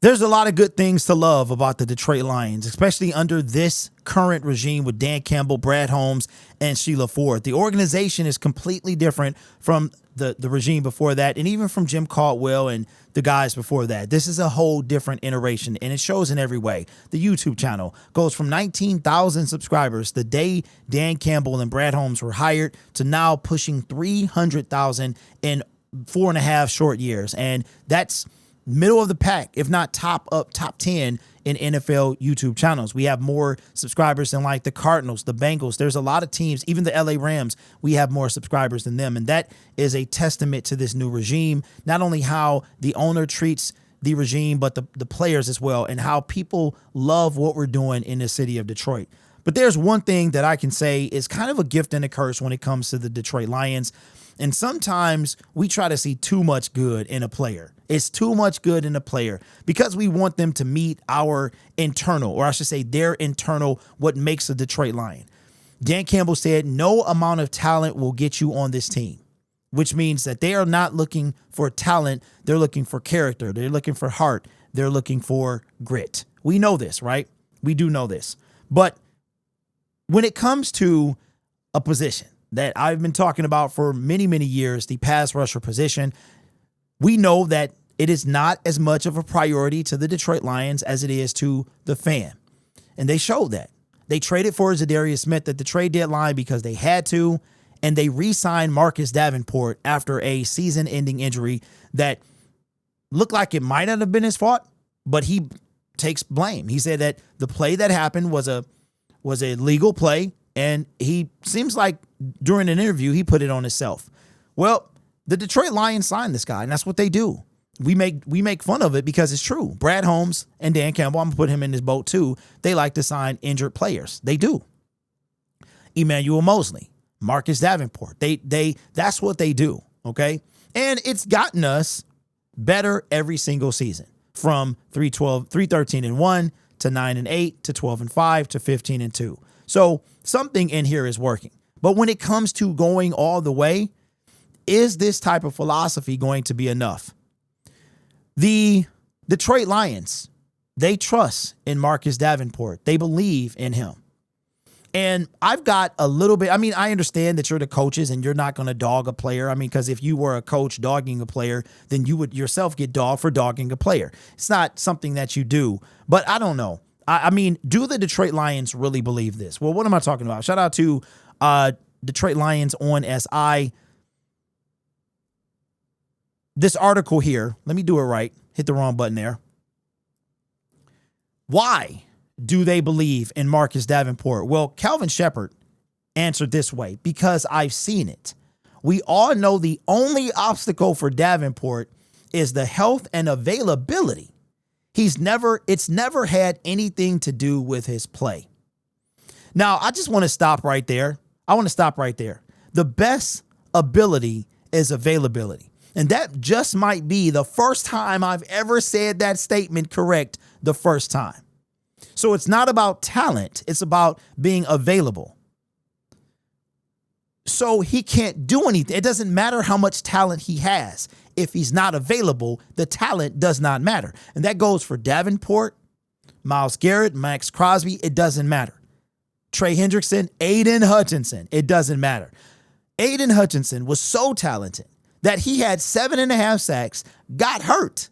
There's a lot of good things to love about the Detroit Lions, especially under this current regime with Dan Campbell, Brad Holmes, and Sheila Ford. The organization is completely different from the regime before that, and even from Jim Caldwell and the guys before that. This is a whole different iteration, and it shows in every way. The YouTube channel goes from 19,000 subscribers the day Dan Campbell and Brad Holmes were hired to now pushing 300,000 in 4.5 short years, and that's middle of the pack, if not top 10 in NFL YouTube channels. We have more subscribers than like the Cardinals, the Bengals. There's a lot of teams, even the LA Rams, we have more subscribers than them. And that is a testament to this new regime, not only how the owner treats the regime, but the players as well, and how people love what we're doing in the city of Detroit. But there's one thing that I can say is kind of a gift and a curse when it comes to the Detroit Lions. And sometimes we try to see too much good in a player. It's too much good in a player because we want them to meet our internal, or I should say their internal, what makes a Detroit Lion. Dan Campbell said, no amount of talent will get you on this team, which means that they are not looking for talent. They're looking for character. They're looking for heart. They're looking for grit. We know this, right? We do know this. But when it comes to a position that I've been talking about for many, many years, the pass rusher position, we know that it is not as much of a priority to the Detroit Lions as it is to the fan. And they showed that. They traded for Zadarius Smith at the trade deadline because they had to, and they re-signed Marcus Davenport after a season-ending injury that looked like it might not have been his fault, but he takes blame. He said that the play that happened was a legal play, and he seems like during an interview, he put it on himself. Well, the Detroit Lions signed this guy, and that's what they do. We make fun of it because it's true. Brad Holmes and Dan Campbell, I'm going to put him in this boat too, they like to sign injured players. They do. Emmanuel Mosley, Marcus Davenport, that's what they do, okay? And it's gotten us better every single season, from 3-13-1 to 9-8 to 12-5 to 15-2. So something in here is working. But when it comes to going all the way, is this type of philosophy going to be enough? The Detroit Lions, they trust in Marcus Davenport. They believe in him. And I've got a little bit, I understand that you're the coaches and you're not going to dog a player. Because if you were a coach dogging a player, then you would yourself get dogged for dogging a player. It's not something that you do. But I don't know. Do the Detroit Lions really believe this? Well, what am I talking about? Shout out to Detroit Lions on SI. This article here, let me do it right. Hit the wrong button there. Why do they believe in Marcus Davenport? Well, Calvin Shepard answered this way: because I've seen it. We all know the only obstacle for Davenport is the health and availability. It's never had anything to do with his play. Now, I just want to stop right there. The best ability is availability. And that just might be the first time I've ever said that statement correct the first time. So it's not about talent. It's about being available. So he can't do anything. It doesn't matter how much talent he has. If he's not available, the talent does not matter. And that goes for Davenport, Myles Garrett, Max Crosby. It doesn't matter. Trey Hendrickson, Aiden Hutchinson. It doesn't matter. Aiden Hutchinson was so talented that he had 7.5 sacks, got hurt,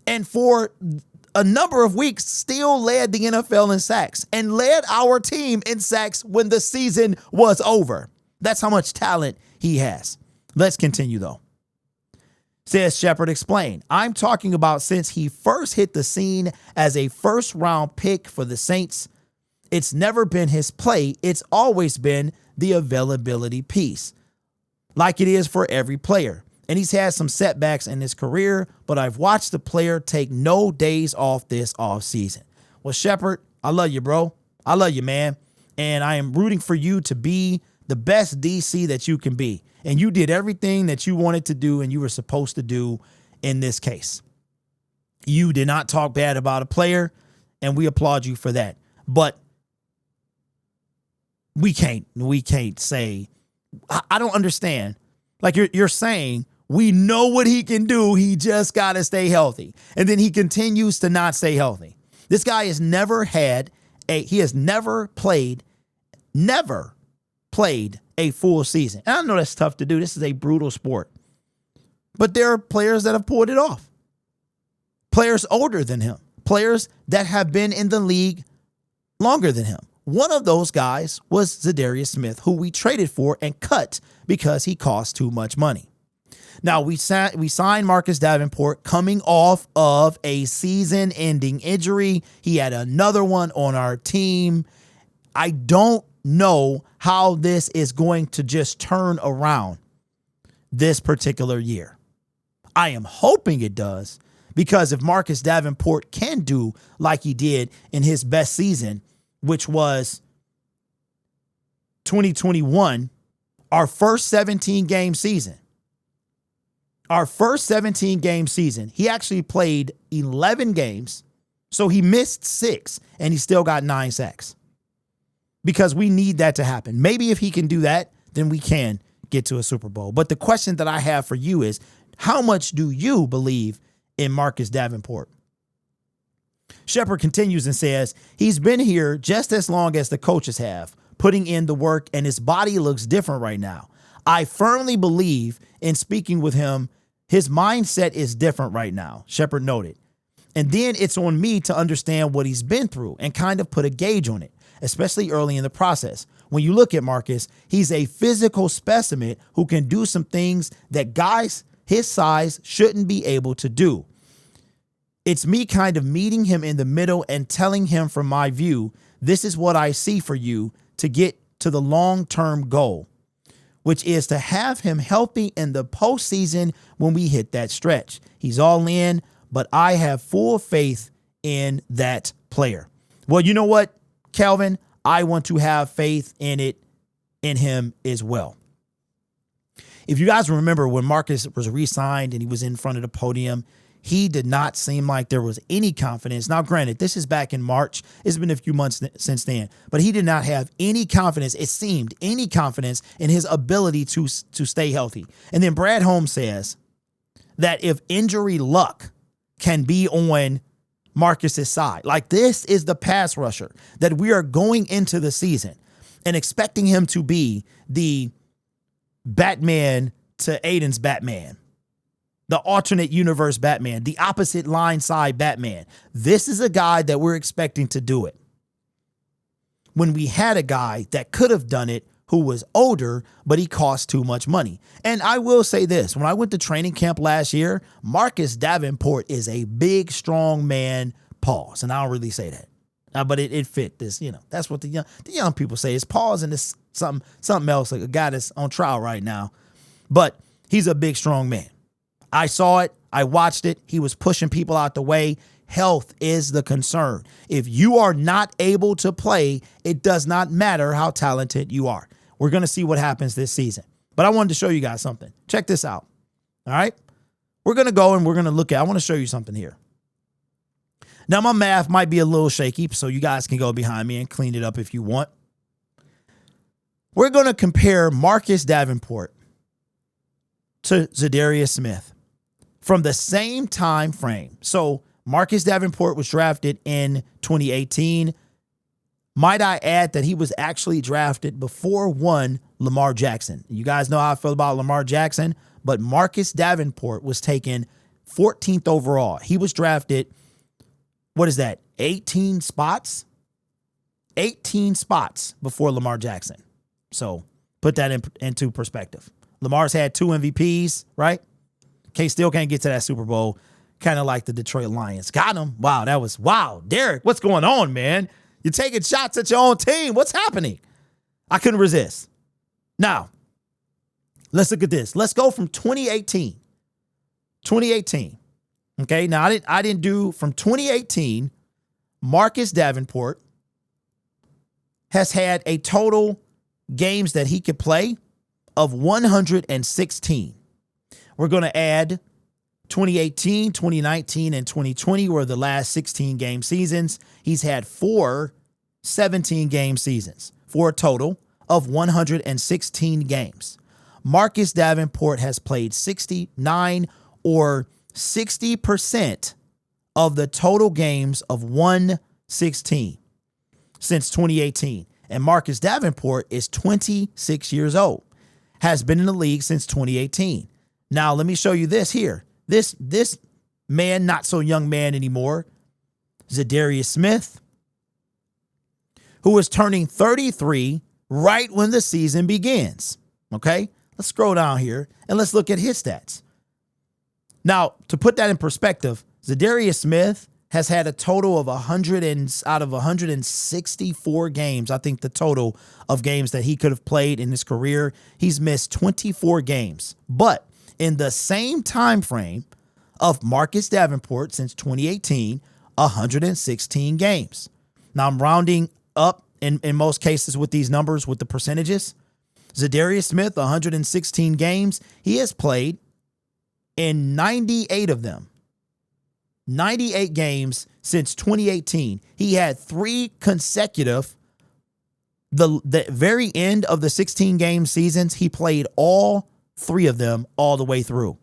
and for a number of weeks still led the NFL in sacks and led our team in sacks when the season was over. That's how much talent he has. Let's continue, though. Says Shepard explained, I'm talking about since he first hit the scene as a first-round pick for the Saints. It's never been his play. It's always been the availability piece, like it is for every player. And he's had some setbacks in his career, but I've watched the player take no days off this offseason. Well, Shepard, I love you, bro. I love you, man. And I am rooting for you to be the best DC that you can be. And you did everything that you wanted to do and you were supposed to do in this case. You did not talk bad about a player, and we applaud you for that. But we can't say, I don't understand. Like you're saying, We know what he can do. He just got to stay healthy. And then he continues to not stay healthy. This guy has never played a full season. And I know that's tough to do. This is a brutal sport. But there are players that have pulled it off. Players older than him. Players that have been in the league longer than him. One of those guys was Zadarius Smith, who we traded for and cut because he cost too much money. Now, we signed Marcus Davenport coming off of a season-ending injury. He had another one on our team. I don't know how this is going to just turn around this particular year. I am hoping it does, because if Marcus Davenport can do like he did in his best season, which was 2021, our first 17-game season. Our first 17-game season, he actually played 11 games, so he missed 6, and he still got 9 sacks. Because we need that to happen. Maybe if he can do that, then we can get to a Super Bowl. But the question that I have for you is, how much do you believe in Marcus Davenport? Shepard continues and says, he's been here just as long as the coaches have, putting in the work, and his body looks different right now. I firmly believe in speaking with him. His mindset is different right now, Shepard noted. And then it's on me to understand what he's been through and kind of put a gauge on it, especially early in the process. When you look at Marcus, he's a physical specimen who can do some things that guys his size shouldn't be able to do. It's me kind of meeting him in the middle and telling him from my view, this is what I see for you to get to the long-term goal, which is to have him healthy in the postseason when we hit that stretch. He's all in, but I have full faith in that player. Well, you know what, Calvin? I want to have faith in him as well. If you guys remember when Marcus was re-signed and he was in front of the podium, he did not seem like there was any confidence. Now, granted, this is back in March. It's been a few months since then, but he did not have any confidence. It seemed any confidence in his ability to stay healthy. And then Brad Holmes says that if injury luck can be on Marcus's side, like this is the pass rusher that we are going into the season and expecting him to be the Batman to Aiden's Batman, the alternate universe Batman, the opposite line side Batman. This is a guy that we're expecting to do it. When we had a guy that could have done it who was older, but he cost too much money. And I will say this, when I went to training camp last year, Marcus Davenport is a big, strong man, pause. And I don't really say that. But it fit this, that's what the young people say. It's pause and it's something else, like a guy that's on trial right now. But he's a big, strong man. I saw it. I watched it. He was pushing people out the way. Health is the concern. If you are not able to play, it does not matter how talented you are. We're going to see what happens this season. But I wanted to show you guys something. Check this out. All right. We're going to go and we're going to look at, I want to show you something here. Now, my math might be a little shaky, so you guys can go behind me and clean it up if you want. We're going to compare Marcus Davenport to Zadarius Smith from the same time frame. So Marcus Davenport was drafted in 2018. Might I add that he was actually drafted before one Lamar Jackson. You guys know how I feel about Lamar Jackson, but Marcus Davenport was taken 14th overall. He was drafted, 18 spots? 18 spots before Lamar Jackson. So put that into perspective. Lamar's had 2 MVPs, right? Still can't get to that Super Bowl, kind of like the Detroit Lions. Got him. Wow. Derek, what's going on, man? You're taking shots at your own team. What's happening? I couldn't resist. Now, let's look at this. Let's go from 2018. 2018. Okay, now I didn't do from 2018. Marcus Davenport has had a total games that he could play of 116. We're going to add 2018, 2019, and 2020 were the last 16 game seasons. He's had 4 17 game seasons for a total of 116 games. Marcus Davenport has played 69 or 60% of the total games of 116 since 2018. And Marcus Davenport is 26 years old, has been in the league since 2018. Now, let me show you this here. This man, not so young man anymore, Zadarius Smith, who is turning 33 right when the season begins. Okay, let's scroll down here and let's look at his stats. Now, to put that in perspective, Zadarius Smith has had a total of 100 out of 164 games. I think the total of games that he could have played in his career, he's missed 24 games. But in the same time frame of Marcus Davenport since 2018, 116 games. Now, I'm rounding up in most cases with these numbers, with the percentages. Zadarius Smith, 116 games. He has played in 98 of them. 98 games since 2018. He had 3 consecutive, the very end of the 16-game seasons, he played all 3 of them all the way through.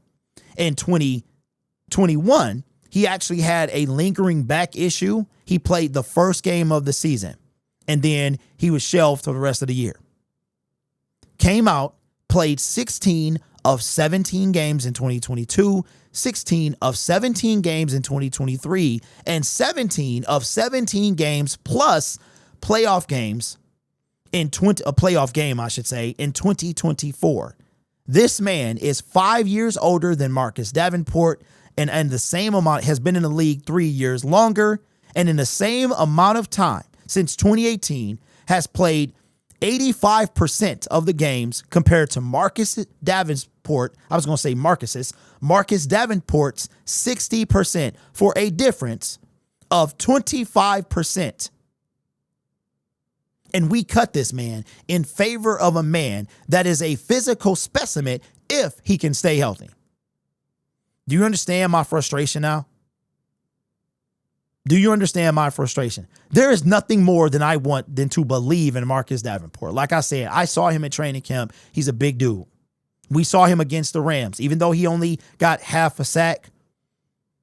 In 2021, he actually had a lingering back issue. He played the first game of the season, and then he was shelved for the rest of the year. Came out, played 16 of 17 games in 2022, 16 of 17 games in 2023, and 17 of 17 games plus playoff games in a playoff game, I should say, in 2024. This man is 5 years older than Marcus Davenport, and the same amount has been in the league 3 years longer, and in the same amount of time since 2018 has played 85% of the games compared to Marcus Davenport. I was going to say Marcus Davenport's 60% for a difference of 25%. And we cut this man in favor of a man that is a physical specimen if he can stay healthy. Do you understand my frustration now? Do you understand my frustration? There is nothing more than I want than to believe in Marcus Davenport. Like I said, I saw him at training camp. He's a big dude. We saw him against the Rams. Even though he only got half a sack,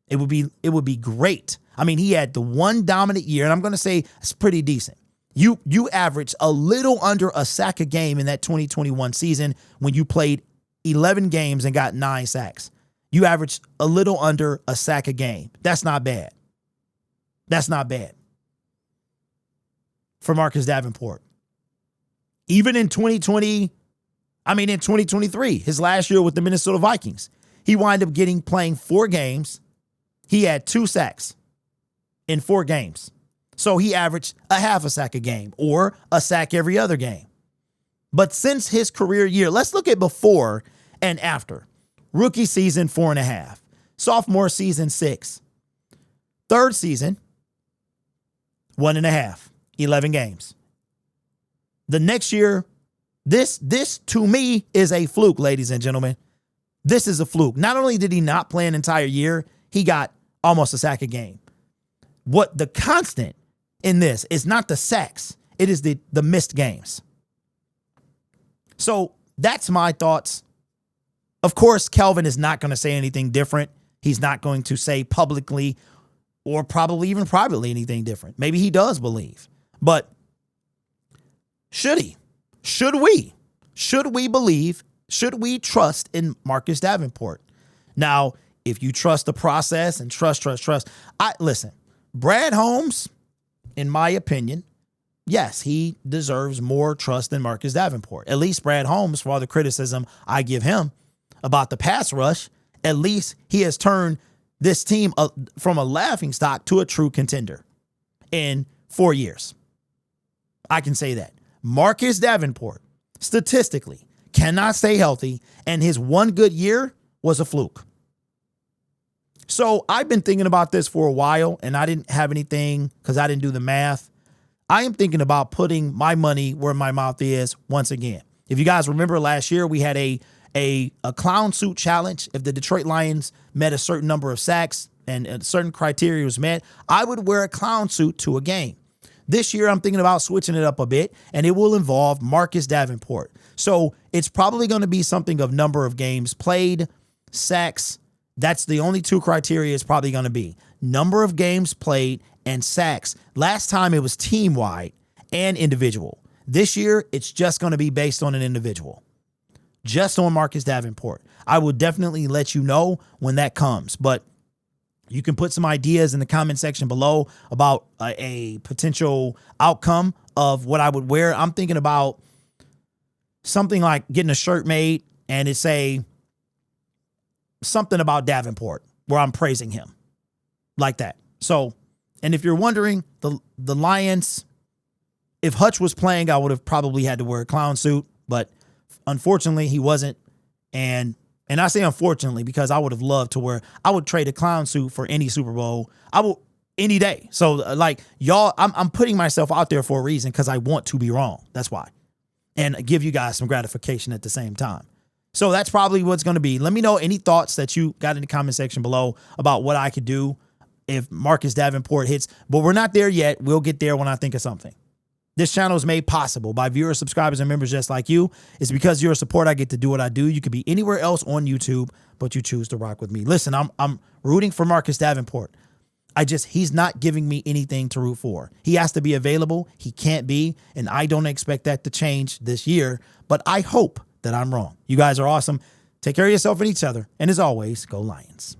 it would be great. I mean, he had the one dominant year, and I'm going to say it's pretty decent. You averaged a little under a sack a game in that 2021 season when you played 11 games and got 9 sacks. You averaged a little under a sack a game. That's not bad. That's not bad for Marcus Davenport. Even in 2023, his last year with the Minnesota Vikings, he wound up playing 4 games. He had 2 sacks in 4 games. So he averaged a half a sack a game or a sack every other game. But since his career year, let's look at before and after. Rookie season, 4.5. Sophomore season, 6. Third season, 1.5, 11 games. The next year, this to me is a fluke, ladies and gentlemen. This is a fluke. Not only did he not play an entire year, he got almost a sack a game. What the constant in this is not the sacks. It is the missed games. So that's my thoughts. Of course, Kelvin is not going to say anything different. He's not going to say publicly or probably even privately anything different. Maybe he does believe. But should he? Should we? Should we believe? Should we trust in Marcus Davenport? Now, if you trust the process and trust. Listen, Brad Holmes, in my opinion, yes, he deserves more trust than Marcus Davenport. At least Brad Holmes, for all the criticism I give him about the pass rush, at least he has turned this team from a laughingstock to a true contender in 4 years. I can say that. Marcus Davenport, statistically, cannot stay healthy, and his one good year was a fluke. So I've been thinking about this for a while, and I didn't have anything because I didn't do the math. I am thinking about putting my money where my mouth is once again. If you guys remember last year, we had a clown suit challenge. If the Detroit Lions met a certain number of sacks and a certain criteria was met, I would wear a clown suit to a game. This year, I'm thinking about switching it up a bit, and it will involve Marcus Davenport. So it's probably going to be something of number of games played, sacks. That's the only two criteria it's probably going to be. Number of games played and sacks. Last time it was team-wide and individual. This year, it's just going to be based on an individual. Just on Marcus Davenport. I will definitely let you know when that comes, but you can put some ideas in the comment section below about a potential outcome of what I would wear. I'm thinking about something like getting a shirt made and it say something about Davenport where I'm praising him like that. So, and if you're wondering, the Lions, if Hutch was playing, I would have probably had to wear a clown suit, but unfortunately he wasn't. And I say unfortunately because I would have loved to wear, I would trade a clown suit for any Super Bowl. I will any day. So like y'all, I'm putting myself out there for a reason because I want to be wrong. That's why. And give you guys some gratification at the same time. So that's probably what's going to be. Let me know any thoughts that you got in the comment section below about what I could do if Marcus Davenport hits. But we're not there yet. We'll get there when I think of something. This channel is made possible by viewers, subscribers, and members just like you. It's because of your support I get to do what I do. You could be anywhere else on YouTube, but you choose to rock with me. Listen, I'm rooting for Marcus Davenport. He's not giving me anything to root for. He has to be available. He can't be, and I don't expect that to change this year, but I hope that I'm wrong. You guys are awesome. Take care of yourself and each other, and as always, go Lions.